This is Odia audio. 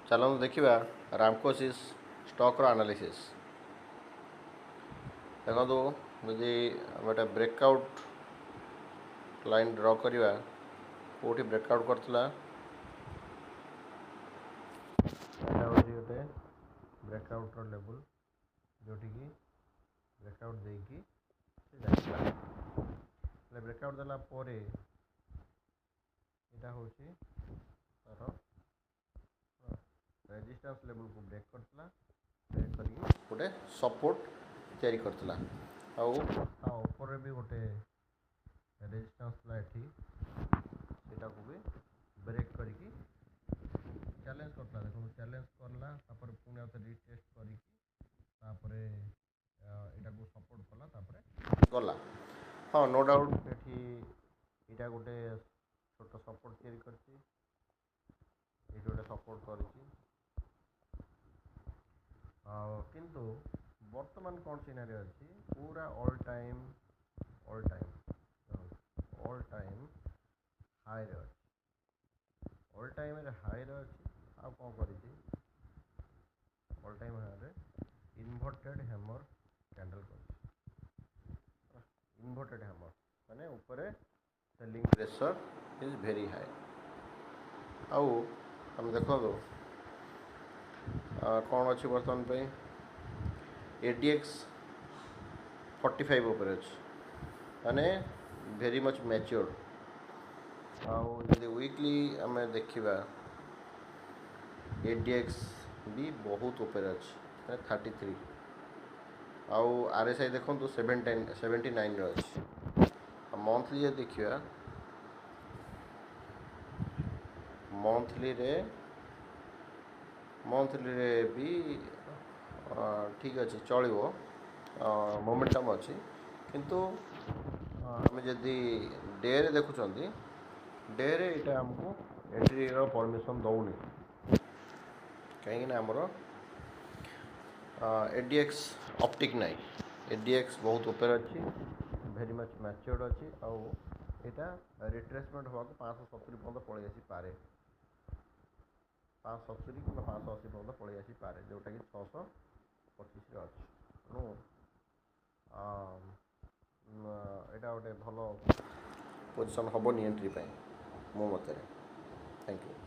चलନ୍ତୁ ଦେଖିବା ରାମକୋସିସ୍ ଷ୍ଟକ୍ର ଆନାଲିସିସ୍। ଦେଖନ୍ତୁ ଯଦି ଗୋଟେ ବ୍ରେକଆଉଟ୍ ଲାଇନ୍ ଡ୍ର କରିବା, କେଉଁଠି ବ୍ରେକଆଉଟ୍ କରିଥିଲା, ଏଇଟା ହେଉଛି ଗୋଟେ ବ୍ରେକଆଉଟ୍ର ଲେବୁଲ୍ ଯେଉଁଠିକି ବ୍ରେକଆଉଟ୍ ଦେଇକି ସେ ଯାଇଥିଲା। ହେଲେ ବ୍ରେକଆଉଟ୍ ଦେଲା ପରେ ଏଇଟା ହେଉଛି ତାର ରେଜିଷ୍ଟାନ୍ସ ଲେବୁଲ୍କୁ ବ୍ରେକ୍ କରିଥିଲା, ବ୍ରେକ୍ କରିକି ଗୋଟେ ସପୋର୍ଟ ତିଆରି କରିଥିଲା। ଆଉ ତା ଉପରେ ବି ଗୋଟେ ରେଜିଷ୍ଟାନ୍ସ ଥିଲା ଏଠି, ସେଇଟାକୁ ବି ବ୍ରେକ୍ କରିକି ଚ୍ୟାଲେଞ୍ଜ କରିଥିଲା। ଦେଖନ୍ତୁ ଚ୍ୟାଲେଞ୍ଜ କଲା, ତାପରେ ପୁଣି ଆଉ ଥରେ ରିଟେଷ୍ଟ କରିକି ତାପରେ ଏଇଟାକୁ ସପୋର୍ଟ କଲା, ତାପରେ ଗଲା। ହଁ, ନୋ ଡାଉଟ୍ ଏଠି ଏଇଟା ଗୋଟେ ଛୋଟ ସପୋର୍ଟ ତିଆରି କରିଛି, ଏଇଠି ଗୋଟେ ସପୋର୍ଟ କରିଛି। କିନ୍ତୁ ବର୍ତ୍ତମାନ କ'ଣ ସିନାରୀ ଅଛି, ପୁରା ଅଲ୍ ଟାଇମ୍ ହାଇରେ ଅଛି, ଅଲ୍ ଟାଇମ୍ରେ ହାଇରେ ଅଛି। ଆଉ କ'ଣ କରିଛି, ଅଲ୍ ଟାଇମ୍ ହାଇରେ ଇନଭର୍ଟେଡ୍ ହ୍ୟାମର୍ କ୍ୟାଣ୍ଡେଲ୍ କରିଛି। ଇନଭର୍ଟେଡ୍ ହ୍ୟାମର୍ ମାନେ ଉପରେ selling pressure is very high. ଆଉ ଆମେ ଦେଖନ୍ତୁ କ'ଣ ଅଛି ବର୍ତ୍ତମାନ ପାଇଁ, ADX 45 ଉପରେ ଅଛି, ମାନେ ଭେରି ମଚ୍ ମ୍ୟାଚିଓର୍ଡ। ଆଉ ଯଦି ୱିକଲି ଆମେ ଦେଖିବା, ADX ବି ବହୁତ ଉପରେ ଅଛି, ମାନେ 33। ଆଉ RSI ଦେଖନ୍ତୁ 79ରେ ଅଛି। ଆଉ ମନ୍ଥଲି ଯଦି ଦେଖିବା, ମନ୍ଥଲିରେ ବି ଠିକ୍ ଅଛି, ଚଳିବ, ମୋମେଣ୍ଟମ୍ ଅଛି। କିନ୍ତୁ ଆମେ ଯଦି ଡେରେ ଦେଖୁଛନ୍ତି, ଡେରେ ଏଇଟା ଆମକୁ ଏଣ୍ଟ୍ରିର ପରମିସନ୍ ଦେଉନି, କାହିଁକିନା ଆମର ADX ଅପ୍ଟିକ୍ ନାହିଁ, ADX ବହୁତ ଉପରେ ଅଛି, ଭେରି ମଚ୍ ମ୍ୟାଚିଓର୍ଡ ଅଛି। ଆଉ ଏଇଟା ରିଟ୍ରେସମେଣ୍ଟ ହେବାକୁ 570 ପର୍ଯ୍ୟନ୍ତ ପଳେଇ ଆସିପାରେ, 570 କିମ୍ବା 580 ପର୍ଯ୍ୟନ୍ତ ପଳେଇ ଆସିପାରେ, ଯେଉଁଟାକି 625ରେ ଅଛି। ତେଣୁ ଏଇଟା ଗୋଟେ ଭଲ ପୋଜିସନ୍ ହେବନି ଏଣ୍ଟ୍ରି ପାଇଁ ମୋ ମତରେ। Thank you.